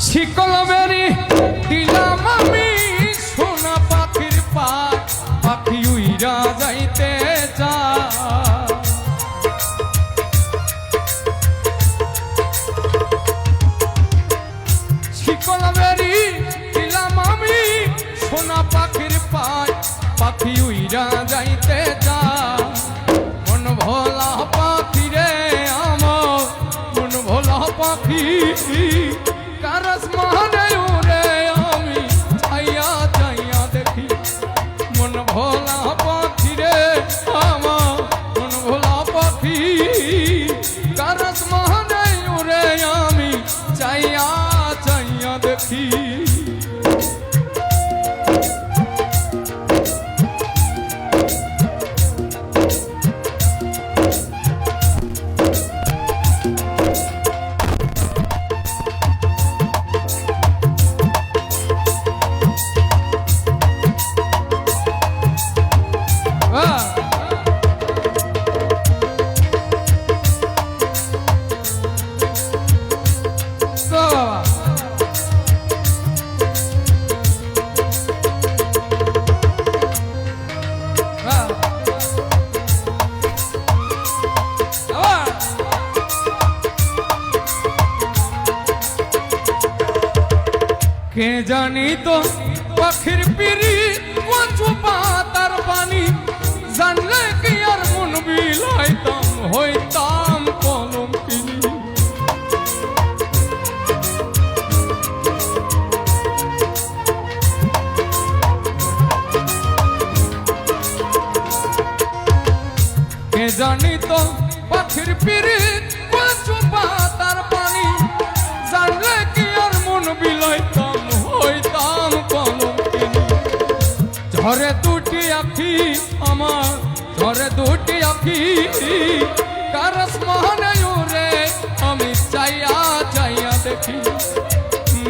শিকল বেরি দিলাম আমি সোনা পাখির পায়, পাখি উইরা যাইতে চায়। শিকল বেরি দিলাম আমি সোনা পাখির পায়, পাখি উইরা যাইতে চায়। মন ভোলা পাখি রে আমার, মন ভোলা পাখি কারস মানে উড়ে আমি চাইয়া চাইয়া দেখি। মন ভোলা পাখি রে আমার, মন ভোলা পাখি কারস মানে উড়ে আমি চাইয়া চাইয়া দেখি। কে জানি তো পাখির পিরি কচু পাতার পানি, জানলে কি আর মন বিলাইতাম হইতাম কলঙ্কিনী। কে জানি তো পাখির পিরি কচু পাতার পানি, জানলে কি আর মন বিলাইতাম হইতাম কলঙ্কিনী। ঝরে দুটি আখি আমার, ঝরে দুটি আখি কারস মানে উড়ে আমি চাইয়া চাইয়া দেখি।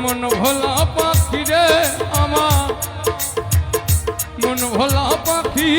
মন ভোলা পাখি রে আমার, মন ভোলা পাখি